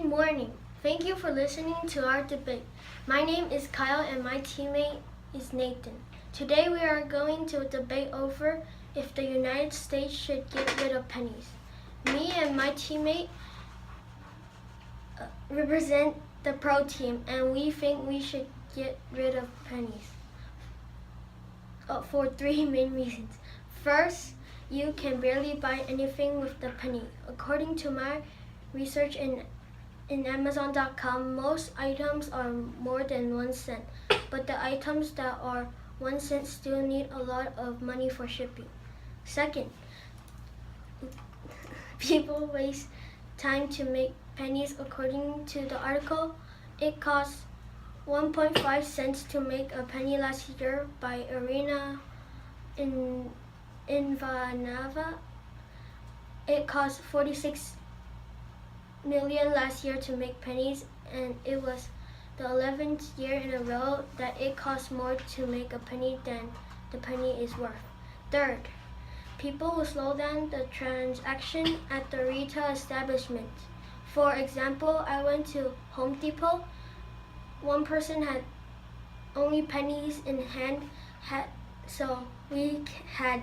morning. Thank you for listening to our debate. My name is Kyle and my teammate is Nathan. Today we are going to debate over if the United States should get rid of pennies. Me and my teammate represent the pro team and we think we should get rid of pennies for three main reasons. First, you can barely buy anything with the penny. According to my research in Amazon.com, most items are more than 1 cent, but the items that are 1 cent still need a lot of money for shipping. Second, people waste time to make pennies. According to the article, it costs 1.5 cents to make a penny last year by Irina Ivanova. It cost 46 million last year to make pennies, and it was the 11th year in a row that it costs more to make a penny than the penny is worth. Third, people will slow down the transaction at the retail establishment. For example, I went to Home Depot. One person had only pennies in hand, so we had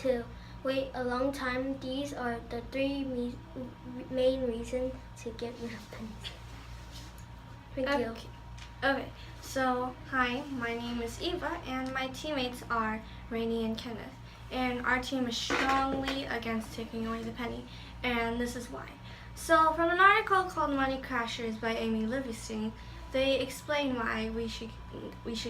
to wait a long time. These are the three main reasons to get rid of pennies. Thank you. Okay, so hi, my name is Eva and my teammates are Rainey and Kenneth. And our team is strongly against taking away the penny, and this is why. So from an article called Money Crashers by Amy Livingston, they explain why we should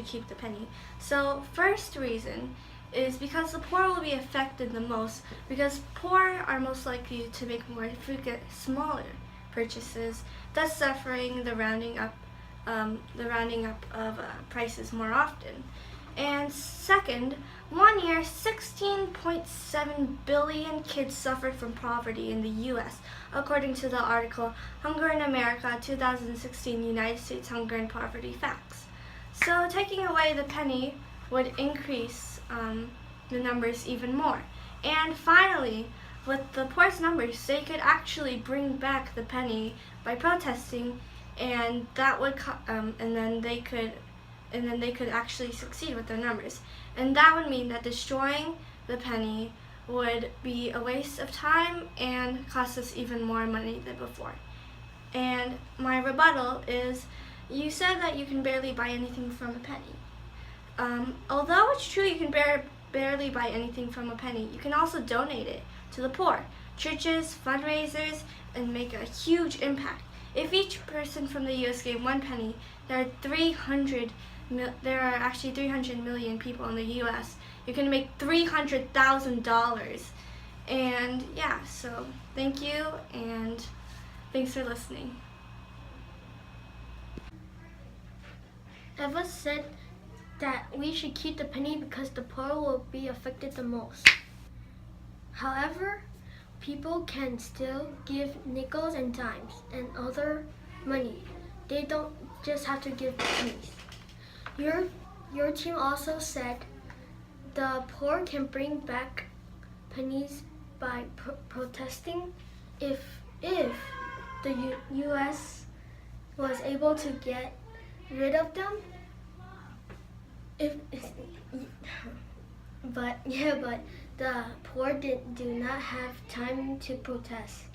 keep the penny. So first reason is because the poor will be affected the most, because poor are most likely to make more frequent smaller purchases, thus suffering the rounding up of prices more often. And second, 1 year, 16.7 billion kids suffered from poverty in the U.S., according to the article Hunger in America 2016 United States Hunger and Poverty Facts. So taking away the penny would increase the numbers even more. And finally, with the poor's numbers, they could actually bring back the penny by protesting, and that would and then they could actually succeed with their numbers. And that would mean that destroying the penny would be a waste of time and cost us even more money than before. And my rebuttal is, you said that you can barely buy anything from a penny. Although it's true you can barely buy anything from a penny, you can also donate it to the poor, churches, fundraisers, and make a huge impact. If each person from the U.S. gave 1 penny, there are actually 300 million people in the U.S. You can make $300,000. And yeah, so thank you, and thanks for listening. Eva said that we should keep the penny because the poor will be affected the most. However, people can still give nickels and dimes and other money. They don't just have to give pennies. Your team also said the poor can bring back pennies by protesting. If the U.S. was able to get rid of them, but the poor do not have time to protest.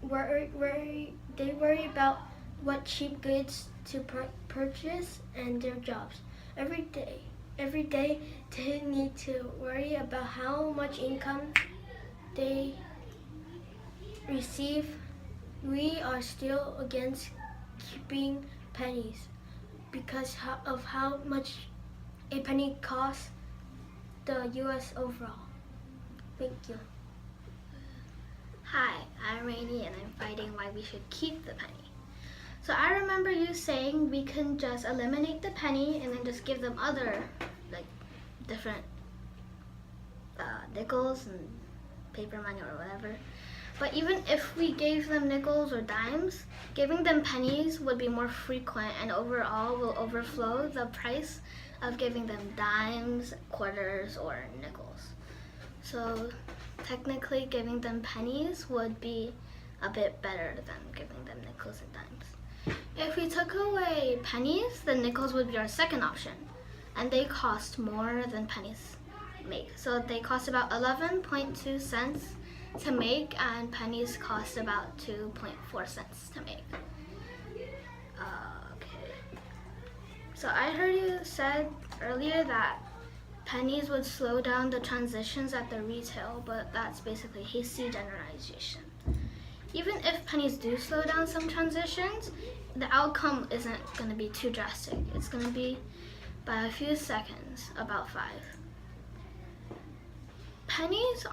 They worry about what cheap goods to purchase and their jobs. Every day they need to worry about how much income they receive. We are still against keeping pennies because of how much a penny costs the U.S. overall. Thank you. Hi, I'm Rainey and I'm fighting why we should keep the penny. So I remember you saying we can just eliminate the penny and then just give them other, different nickels and paper money or whatever. But even if we gave them nickels or dimes, giving them pennies would be more frequent and overall will overflow the price of giving them dimes, quarters, or nickels. So technically giving them pennies would be a bit better than giving them nickels and dimes. If we took away pennies, the nickels would be our second option, and they cost more than pennies make. So they cost about 11.2 cents to make, and pennies cost about 2.4 cents to make. Okay. So I heard you said earlier that pennies would slow down the transitions at the retail, but that's basically hasty generalization. Even if pennies do slow down some transitions, the outcome isn't going to be too drastic. It's going to be by a few seconds, about 5. Pennies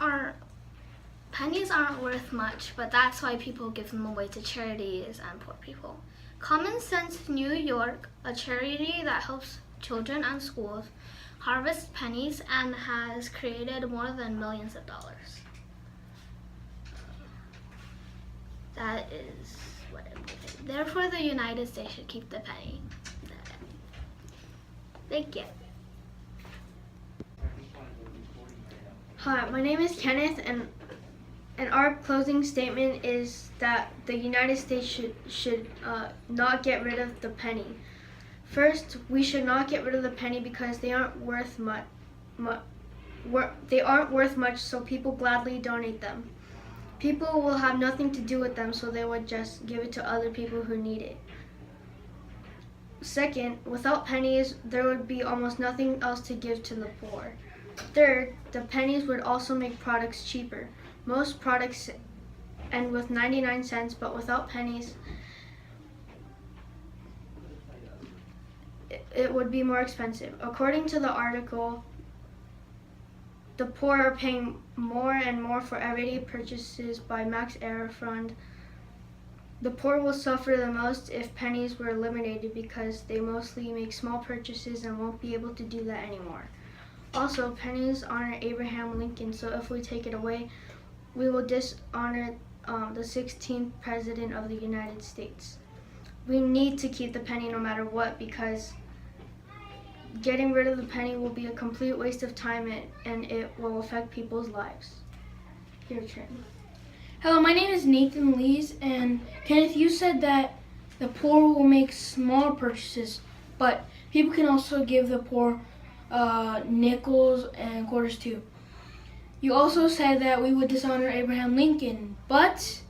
aren't worth much, but that's why people give them away to charities and poor people. Common Sense New York, a charity that helps children and schools, harvest pennies and has created more than millions of dollars. That is what I'm thinking. Therefore, the United States should keep the penny. Thank you. Hi, my name is Kenneth, and our closing statement is that the United States should not get rid of the penny. First, we should not get rid of the penny because they aren't worth much. They aren't worth much, so people gladly donate them. People will have nothing to do with them, so they would just give it to other people who need it. Second, without pennies, there would be almost nothing else to give to the poor. Third, the pennies would also make products cheaper. Most products end with 99 cents, but without pennies, it would be more expensive. According to the article, the poor are paying more and more for everyday purchases by Max Era Fund. The poor will suffer the most if pennies were eliminated because they mostly make small purchases and won't be able to do that anymore. Also, pennies honor Abraham Lincoln, so if we take it away, we will dishonor the 16th President of the United States. We need to keep the penny no matter what, because getting rid of the penny will be a complete waste of time and it will affect people's lives. Your turn. Hello, my name is Nathan Lees, and Kenneth, you said that the poor will make smaller purchases, but people can also give the poor nickels and quarters too. You also said that we would dishonor Abraham Lincoln, but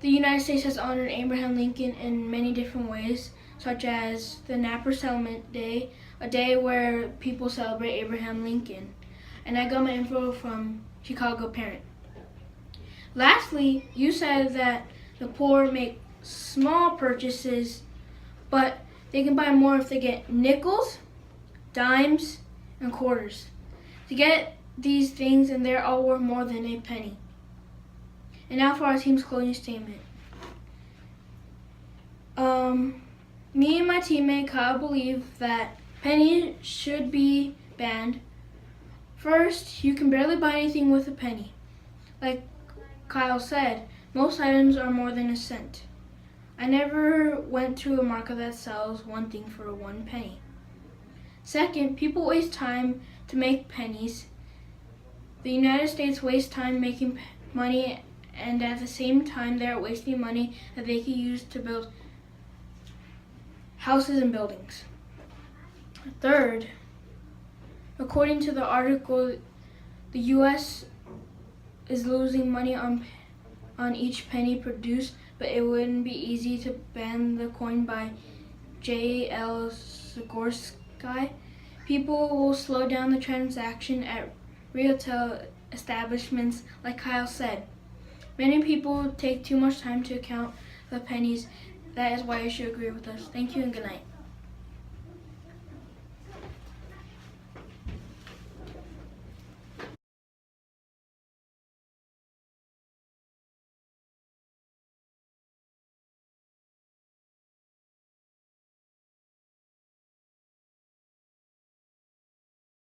the United States has honored Abraham Lincoln in many different ways, such as the Napper Settlement Day, a day where people celebrate Abraham Lincoln. And I got my info from Chicago Parent. Lastly, you said that the poor make small purchases, but they can buy more if they get nickels, dimes, and quarters. To get these things, and they're all worth more than a penny. And now for our team's closing statement. Me and my teammate Kyle believe that pennies should be banned. First, you can barely buy anything with a penny. Like Kyle said, most items are more than a cent. I never went to a market that sells one thing for 1 penny. Second, people waste time to make pennies. The United States wastes time making money, and at the same time they are wasting money that they could use to build houses and buildings. Third, according to the article, the U.S. is losing money on each penny produced, but it wouldn't be easy to ban the coin by J.L. Sikorsky. People will slow down the transaction at retail establishments, like Kyle said. Many people take too much time to count the pennies. That is why you should agree with us. Thank you and good night.